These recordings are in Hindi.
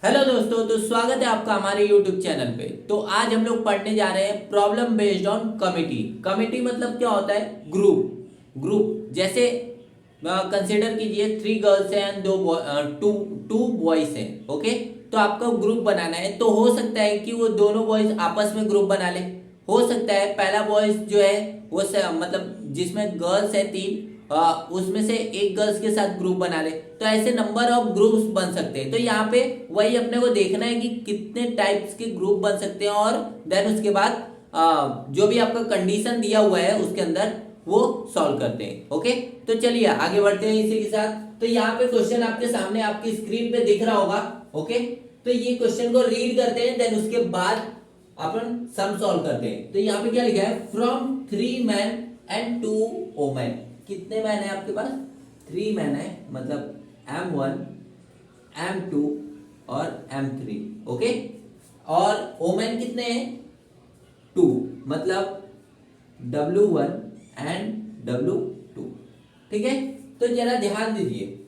हेलो दोस्तों, तो स्वागत है आपका हमारे YouTube चैनल पे। तो आज हम लोग पढ़ने जा रहे हैं problem based on committee. Committee मतलब क्या होता है? ग्रुप। ग्रुप जैसे कंसिडर कीजिए 3 गर्ल्स हैं एंड टू टू बॉयज हैं। ओके, तो आपको ग्रुप बनाना है। तो हो सकता है कि वो दोनों बॉयज आपस में ग्रुप बना ले। हो सकता है पहला बॉयज जो है वो मतलब जिसमें गर्ल्स है 3, उसमें से एक गर्ल्स के साथ ग्रुप बना ले। तो ऐसे नंबर ऑफ ग्रुप्स बन सकते हैं। तो यहाँ पे वही अपने को देखना है कि कितने टाइप्स के ग्रुप बन सकते हैं, और देन उसके बाद जो भी आपका कंडीशन दिया हुआ है उसके अंदर वो सॉल्व करते हैं। ओके, तो चलिए आगे बढ़ते हैं इसी के साथ। तो यहाँ पे क्वेश्चन आपके सामने आपकी स्क्रीन पे दिख रहा होगा। ओके, तो ये क्वेश्चन को रीड करते हैं, देन उसके बाद अपन सम सॉल्व करते हैं। तो यहाँ पे क्या लिखा है? From 3 man and 2 women. कितने मैन है आपके पास? 3 मैन है, मतलब M1 M2 और M3। ओके, और वोमेन कितने हैं? 2, मतलब W1 एंड W2। ठीक है, तो जरा ध्यान दीजिए।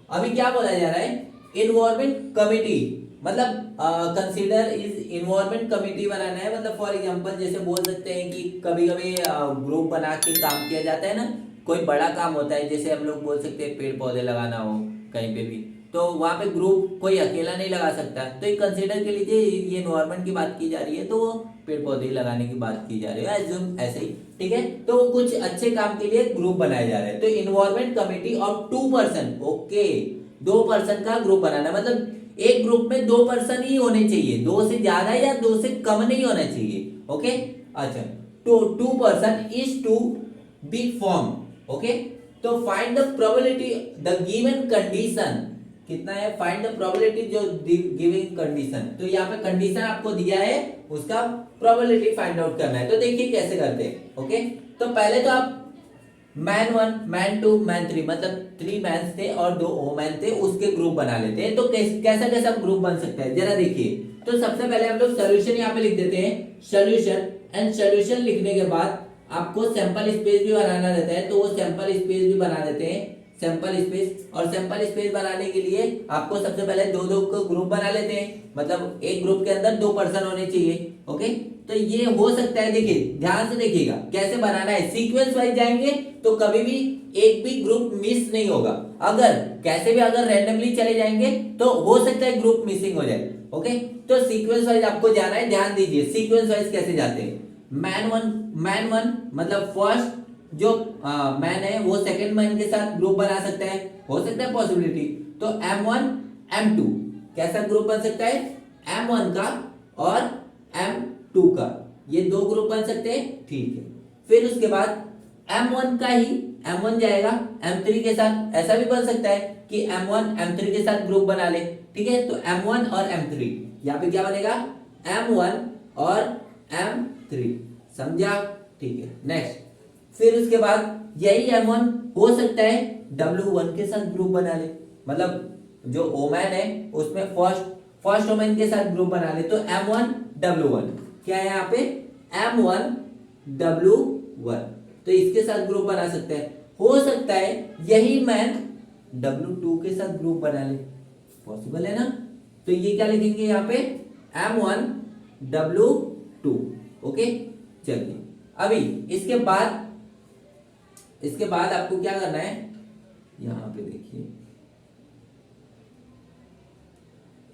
अभी क्या बोला जा रहा है? इन्वायरमेंट कमिटी, मतलब कंसीडर इज इन्वायरमेंट कमिटी बनाना है। मतलब फॉर एग्जांपल जैसे बोल सकते हैं कि कभी कभी ग्रुप बना के काम किया जाता है ना। कोई बड़ा काम होता है, जैसे हम लोग बोल सकते हैं पेड़ पौधे लगाना हो कहीं पे भी, तो वहां पे ग्रुप कोई अकेला नहीं लगा सकता। तो एक कंसीडर के लीजिए ये इन्वायरमेंट की बात की जा रही है, तो वो पेड़ पौधे लगाने की बात की जा रही है, एज्यूम ऐसे ही। ठीक है, तो कुछ अच्छे काम के लिए ग्रुप बनाए जा रहे हैं। तो environment committee of 2 person. Okay, 2 person का ग्रुप बनाना, मतलब एक ग्रुप में 2 पर्सन ही होने चाहिए, 2 से ज्यादा या 2 से कम नहीं होना चाहिए। ओके, अच्छा, तो 2 person is to be form. Okay, तो find the probability the given condition. कितना है? फाइंड द प्रोबेबिलिटी जो गिवन कंडीशन। तो यहाँ पे कंडीशन आपको दिया है, उसका प्रोबेबिलिटी फाइंड आउट करना है। तो देखिए कैसे करते हैं। ओके, तो पहले तो आप मैन 1 मैन 2 मैन 3, मतलब 3 मैन थे और 2 वोमेन थे, उसके ग्रुप बना लेते हैं। तो कैसा कैसा ग्रुप बन सकता है जरा देखिए। तो सबसे पहले हम लोग सोल्यूशन यहाँ पे लिख देते हैं, सोल्यूशन। एंड सोल्यूशन लिखने के बाद आपको सैंपल स्पेस भी बनाना रहता है, तो वो सैंपल स्पेस भी बना देते हैं, सैंपल स्पेस। और सैंपल स्पेस बनाने के लिए आपको सबसे पहले दो दो को ग्रुप बना लेते हैं, मतलब एक ग्रुप के अंदर 2 पर्सन होने चाहिए। ओके, तो ये हो सकता है। देखिए ध्यान से देखिएगा कैसे बनाना है, सीक्वेंस वाइज जाएंगे तो कभी भी एक भी ग्रुप मिस नहीं होगा। अगर कैसे भी अगर रैंडमली चले जाएंगे तो हो सकता है ग्रुप मिसिंग हो जाए। ओके, तो सीक्वेंस वाइज आपको जाना है। ध्यान दीजिए सीक्वेंस वाइज कैसे जाते हैं। मैन वन मतलब फर्स्ट जो मैन है वो सेकंड मैन के साथ ग्रुप बना सकता है, हो सकता है पॉसिबिलिटी। तो M1 M2 कैसा ग्रुप बन सकता है? M1 का और M2 का, ये दो ग्रुप बन सकते हैं। ठीक है, फिर उसके बाद M1 का ही M1 जाएगा M3 के साथ, ऐसा भी बन सकता है कि M1 M3 के साथ ग्रुप बना ले। ठीक है, तो M1 और M3, यहाँ पे क्या बनेगा? M1 और M3। समझा? ठीक है, नेक्स्ट। फिर उसके बाद यही M1 हो सकता है W1 के साथ ग्रुप बना ले, मतलब जो ओमैन है उसमें फर्स्ट ओमैन के साथ ग्रुप बना ले। तो M1 W1 क्या है यहाँ पे? M1 W1, तो इसके साथ ग्रुप बना सकते हैं। हो सकता है यही मैन W2 के साथ ग्रुप बना ले, पॉसिबल है ना। तो ये क्या लिखेंगे यहाँ पे? M1 W2। ओके, चलिए अभी इसके बाद आपको क्या करना है, यहां पे देखिए।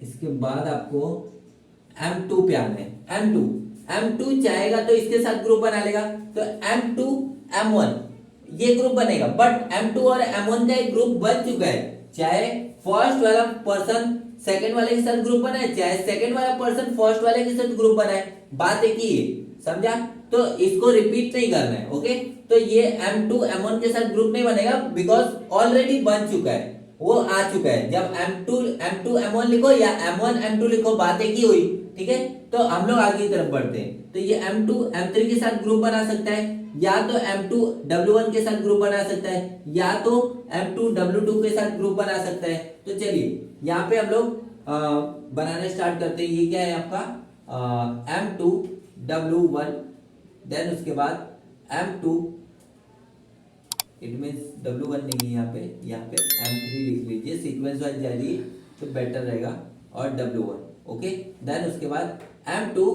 इसके बाद आपको M2 पे आना है। M2 चाहेगा तो इसके साथ ग्रुप बना लेगा, तो M2 M1 ये ग्रुप बनेगा। बट M2 और M1 का एक ग्रुप बन चुका है, चाहे फर्स्ट वाला पर्सन सेकंड वाले के साथ ग्रुप बनाए, चाहे सेकंड वाला पर्सन फर्स्ट वाले के साथ ग्रुप बनाए, बात एक ही है। समझा? तो इसको रिपीट नहीं करना है। ओके, तो ये M2 M1 के साथ ग्रुप नहीं बनेगा, बिकॉज ऑलरेडी बन चुका है, वो आ चुका है। जब M2 M1 लिखो या M1 M2 लिखो, बात एक ही हुई। ठीक है, तो हम लोग आगे की तरफ बढ़ते हैं। तो ये M2 M3 के साथ ग्रुप बना सकता है, या तो M2 W1 के साथ ग्रुप बना सकता है, या तो M2 W2 के साथ ग्रुप बना सकता है। तो चलिए यहाँ पे हम लोग बनाना स्टार्ट करते हैं। ये क्या है आपका? M2 W1, देन उसके बाद M2, इट मीन्स W1 नहीं है यहाँ पे M3 लिख लीजिए, सीक्वेंस वाइज जाइए तो बेटर रहेगा। और W1, ओके। देन उसके बाद M2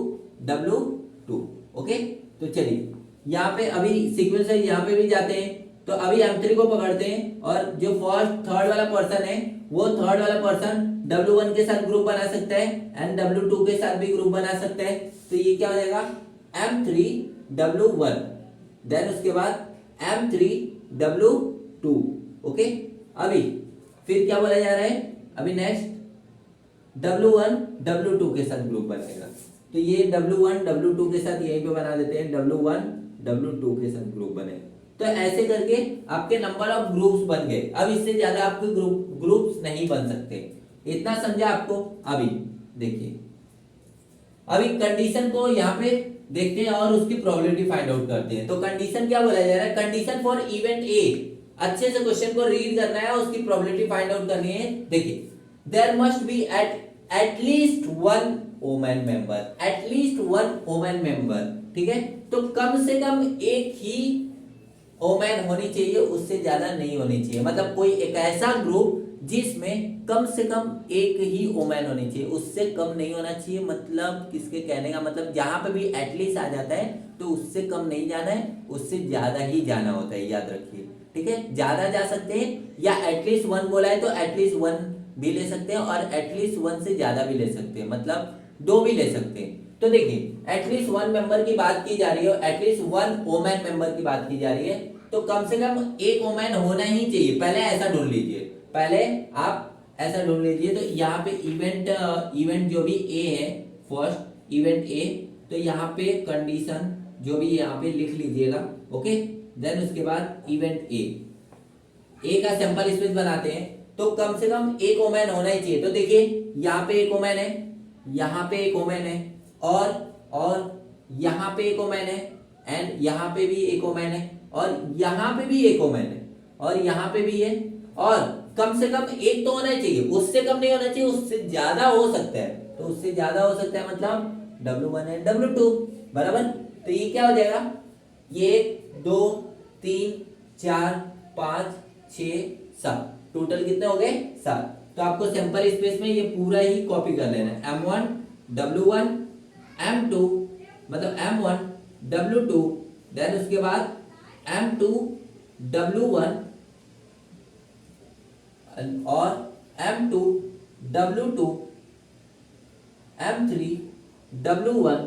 W2, ओके। तो चलिए यहाँ पे अभी सीक्वेंस है, यहाँ पे भी जाते हैं। तो अभी M3 को पकड़ते हैं और जो फर्स्ट थर्ड वाला पर्सन है वो थर्ड वाला पर्सन W1 के साथ ग्रुप बना सकता है एंड W2 के साथ भी ग्रुप बना सकता है। तो ये क्या हो जाएगा M3 W1, देन उसके बाद M3 W2, ओके। अभी फिर क्या बोला जा रहा है, अभी नेक्स्ट W1 W2 के साथ ग्रुप बनेगा। तो ये W1 W2 के साथ यहीं पे बना देते हैं, W1 W2 के साथ ग्रुप बने। तो ऐसे करके आपके नंबर ऑफ ग्रुप्स बन गए। अब इससे ज्यादा आपके ग्रुप्स नहीं बन सकते। इतना समझा आपको। अभी देखिए, अभी कंडीशन को यहाँ पे देखते हैं और उसकी प्रोबेबिलिटी फाइंड आउट करते हैं। तो कंडीशन क्या बोला जा रहा है, कंडीशन फॉर इवेंट ए। अच्छे से क्वेश्चन को रीड करना है और उसकी प्रोबेबिलिटी फाइंड आउट करनी है। देखिए, there must be at least one women member, at least one women member, ठीक है। तो कम से कम एक ही वुमेन होनी चाहिए, उससे ज्यादा नहीं होनी चाहिए। मतलब कोई एक ऐसा ग्रुप जिसमें कम से कम एक ही वुमेन होनी चाहिए, उससे कम नहीं होना चाहिए। मतलब किसके कहने का मतलब, जहां पे भी एटलीस्ट आ जाता है तो उससे कम नहीं जाना है, उससे ज्यादा ही जाना होता है, याद रखिए, ठीक है। ज्यादा जा सकते हैं या एटलीस्ट वन बोला है तो एटलीस्ट वन भी ले सकते हैं और एटलीस्ट वन से ज्यादा भी ले सकते हैं, मतलब दो भी ले सकते हैं। तो देखिए, एटलीस्ट वन मेंबर की बात की जा रही है, एटलीस्ट वन वुमेन मेंबर की बात की जा रही है। तो कम से कम एक वुमेन होना ही चाहिए। पहले ऐसा ढूंढ लीजिए, पहले आप ऐसा ढूंढ लीजिए। तो यहाँ पे इवेंट जो भी ए है, फर्स्ट इवेंट ए, तो यहाँ पे कंडीशन जो भी यहाँ पे लिख लीजिएगा, ओके। देन उसके बाद इवेंट ए का सैंपल स्पेस बनाते हैं। तो कम से कम एक वुमेन होना ही चाहिए। तो देखिए, यहाँ पे एक वुमेन है, यहाँ पे एक वुमेन है, और यहाँ पे एक वुमेन है, एंड यहाँ पे भी एक वुमेन है, और यहाँ पे भी एक वुमेन है, और यहाँ पे भी है। और कम से कम एक तो होना ही चाहिए, उससे कम नहीं होना चाहिए, उससे ज्यादा हो सकता है। तो उससे ज्यादा हो सकता है मतलब W1 है W2, बराबर। तो ये क्या हो जाएगा, ये 1 2 3 4 5 6 7, टोटल कितने हो गए 7। तो आपको सैंपल स्पेस में ये पूरा ही कॉपी कर लेना है। M1 W1 M2 मतलब M1 W2, देन उसके बाद M2 W1 और M2 W2, M3 W1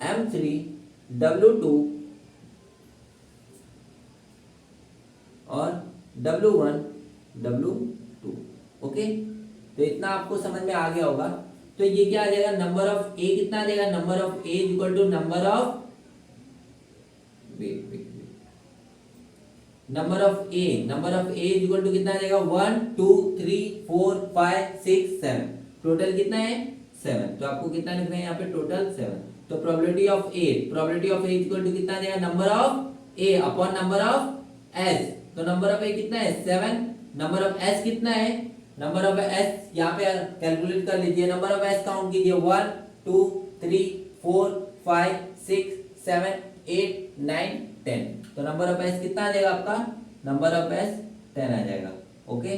M3 W2 और W1 W2, ओके। तो इतना आपको समझ में आ गया होगा। तो ये क्या आ जाएगा, नंबर ऑफ ए कितना आ जाएगा, number of A equal to number of number of A equal to कितना आ जाएगा 1 2 3 4 5 6 7, टोटल कितना है 7। तो आपको कितना लिखना है यहाँ पे, टोटल 7। तो probability of A equal to कितना आ जाएगा, number of A upon number of S. तो नंबर ऑफ ए कितना है 7, नंबर ऑफ एस कितना है, नंबर ऑफ एस यहाँ पे कैलकुलेट कर लीजिए। नंबर ऑफ एस काउंट कीजिए 1 2 3 4 5 6 7 8 9 10। तो नंबर ऑफ एस कितना आ जाएगा आपका, नंबर ऑफ एस 10 आ जाएगा, ओके।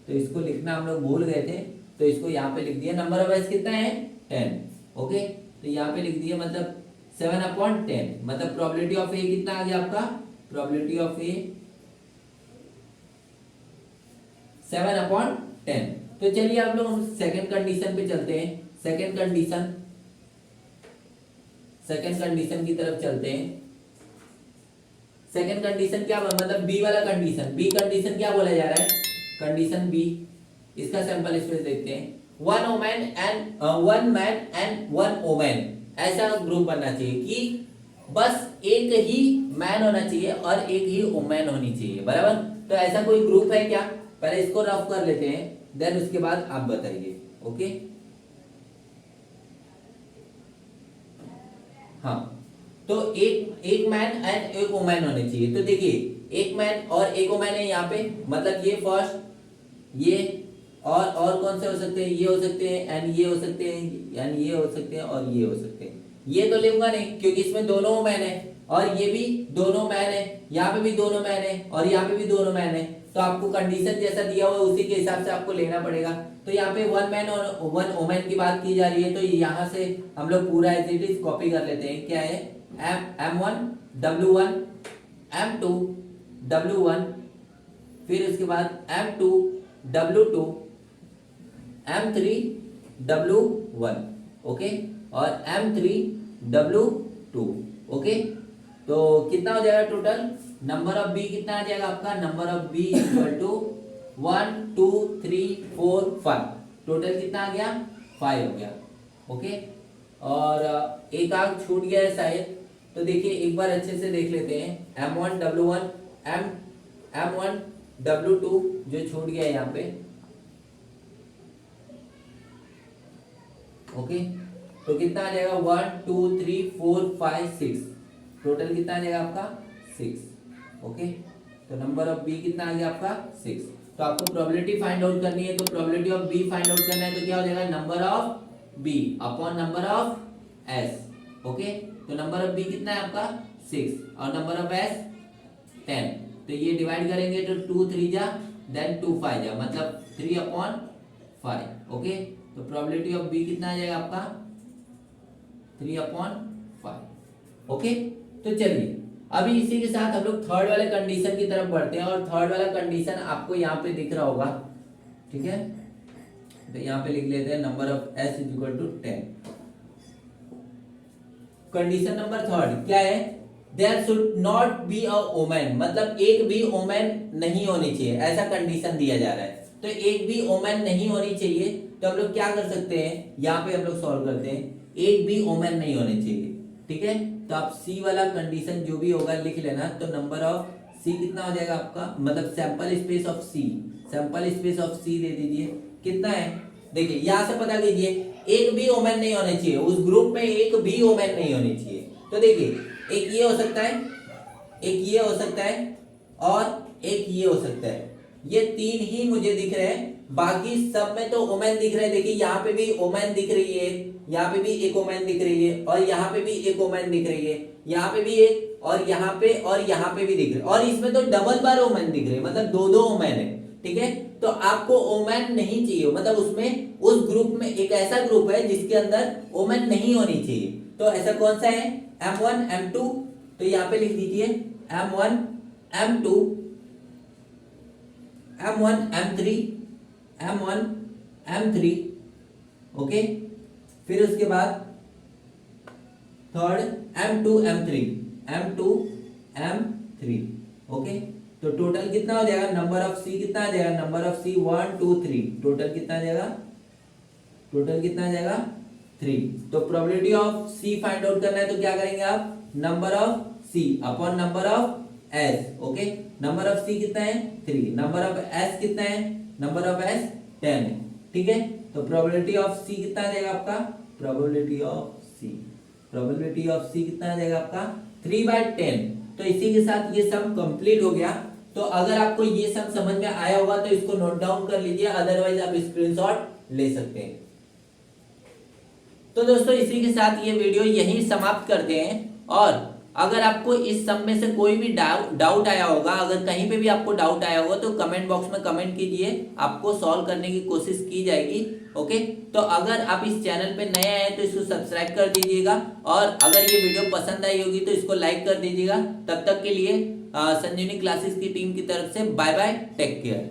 तो इसको लिखना हम लोग भूल गए थे, तो इसको यहाँ पे लिख दिया। नंबर ऑफ एस कितना है 10, ओके। तो यहाँ पे लिख दिया, मतलब 7/10, मतलब प्रोबेबिलिटी ऑफ ए कितना आ गया आपका, प्रोबेबिलिटी ऑफ ए 7/10। तो चलिए आप लोग हम सेकेंड कंडीशन पे चलते हैं। सेकेंड कंडीशन की तरफ चलते हैं। सेकेंड कंडीशन क्या मतलब बी वाला कंडीशन, बी कंडीशन क्या बोला जा रहा है, कंडीशन बी, इसका सैंपल स्पेस देखते हैं। One man and one women, ऐसा ग्रुप बनना चाहिए कि बस एक ही मैन होना चाहिए और एक ही वुमेन होनी चाहिए, बराबर। तो ऐसा कोई ग्रुप है क्या, पहले इसको रफ कर लेते हैं, देन उसके बाद आप बताइए, ओके। हाँ, तो एक मैन एंड एक वुमेन होने चाहिए। तो देखिए, एक मैन और एक वुमेन है यहाँ पे, मतलब ये फर्स्ट, ये और कौन से हो सकते हैं, ये हो सकते हैं एंड ये हो सकते हैं, यानी ये हो सकते हैं और ये हो सकते हैं। ये तो लूंगा नहीं क्योंकि इसमें दोनों वुमेन है, और ये भी दोनों मैन है, यहाँ पे भी दोनों मैन है और यहाँ पे भी दोनों मैन है, तो आपको कंडीशन जैसा दिया हुआ है उसी के हिसाब से आपको लेना पड़ेगा। तो यहाँ पे वन मैन और वन वुमेन की बात की जा रही है, तो यहाँ से हम लोग पूरा एज इट इज कॉपी कर लेते हैं। क्या है, M1 W1 M2 W1, फिर उसके बाद M2 W2 M3 W1, okay, और M3 W2, ओके। तो कितना हो जाएगा टोटल, नंबर ऑफ बी कितना आ जाएगा आपका, number of B equal to 1 2 3 4 5, total कितना आ गया, 5 हो गया, ओके। और एक आग छूट गया है शायद, तो देखिए एक बार अच्छे से देख लेते हैं। M1 W1 M1 W2 जो छूट गया है यहाँ पे, ओके। तो कितना आ जाएगा, 1 2 3 4 5 6, टोटल कितना आ जाएगा आपका 6, ओके। तो नंबर ऑफ बी कितना आ गया आपका 6। तो आपको प्रोबेबिलिटी फाइंड आउट करनी है, तो probability of B find out करना है, तो क्या हो जाएगा, number of B upon number of S, okay. तो नंबर ऑफ बी कितना है आपका 6 और नंबर ऑफ एस 10, तो ये डिवाइड करेंगे तो 2 3 जा देन 2 5 जा, मतलब 3/5, ओके। तो प्रोबेबिलिटी ऑफ बी कितना आ जाएगा आपका 3/5, ओके। तो चलिए अभी इसी के साथ हम लोग थर्ड वाले कंडीशन की तरफ बढ़ते हैं, और थर्ड वाला कंडीशन आपको यहाँ पे दिख रहा होगा, ठीक है। तो यहाँ पे लिख लेते हैं number of S is equal to 10। Condition number third क्या है, there should not be a woman, मतलब एक भी वुमन नहीं होनी चाहिए, ऐसा कंडीशन दिया जा रहा है। तो एक भी वुमन नहीं होनी चाहिए, तो हम लोग क्या कर सकते हैं, यहाँ पे हम लोग सॉल्व करते हैं, एक भी वुमन नहीं होनी चाहिए, ठीक है। तो आप सी वाला कंडीशन जो भी होगा लिख लेना। तो नंबर ऑफ सी कितना हो जाएगा आपका, मतलब sample space of C, sample space of C दे दीजिए, कितना है, देखिए यहाँ से पता कीजिए, एक भी वुमन नहीं होनी चाहिए, उस ग्रुप में एक भी वुमन नहीं होनी चाहिए। तो देखिए एक ये हो सकता है, एक ये हो सकता है और एक ये हो सकता है, ये तीन ही मुझे दिख रहे हैं, बाकी सब में तो वुमेन दिख रहे हैं। देखिए यहाँ पे भी वुमेन दिख रही है, यहाँ पे भी एक वुमेन दिख रही है, और यहाँ पे भी एक वुमेन दिख रही है, यहाँ पे भी एक, और यहाँ पे भी दिख रहे हैं, और इसमें तो डबल बार वुमेन दिख रही है, मतलब दो दो वुमेन है, ठीक है। तो आपको वुमेन नहीं चाहिए, मतलब उसमें उस ग्रुप में एक ऐसा ग्रुप है जिसके अंदर वुमेन नहीं होनी चाहिए। तो ऐसा कौन सा है, M1 M2, तो यहाँ पे लिख दीजिए M1 M2 M1 M3 M1 M3, okay. फिर उसके बाद थर्ड M2 M3 ओके। तो टोटल कितना हो जाएगा, नंबर ऑफ सी कितना आ जाएगा, नंबर ऑफ सी 1 2 3, टोटल कितना आ जाएगा, टोटल कितना आ जाएगा 3। तो probability of C find out करना है, तो क्या करेंगे आप, number of C upon number of S, okay. Number of C कितना है 3, नंबर ऑफ एस कितना है, नंबर ऑफ एस 10 है, ठीक है। तो प्रोबेबिलिटी ऑफ सी कितना आ जाएगा आपका, प्रोबेबिलिटी ऑफ सी कितना आ जाएगा आपका 3/10। तो इसी के साथ ये सम कंप्लीट हो गया। तो अगर आपको ये सम समझ में आया होगा तो इसको नोट डाउन कर लीजिए, अदरवाइज आप स्क्रीनशॉट ले सकते हैं। तो दोस्तों इसी के साथ ये वीडियो यहीं समाप्त करते हैं, और अगर आपको इस सब में से कोई भी डाउट आया होगा, अगर कहीं पे भी आपको डाउट आया होगा तो कमेंट बॉक्स में कमेंट कीजिए, आपको सॉल्व करने की कोशिश की जाएगी, ओके। तो अगर आप इस चैनल पे नए आए तो इसको सब्सक्राइब कर दीजिएगा, और अगर ये वीडियो पसंद आई होगी तो इसको लाइक कर दीजिएगा। तब तक के लिए संजीवनी क्लासेस की टीम की तरफ से बाय बाय, टेक केयर।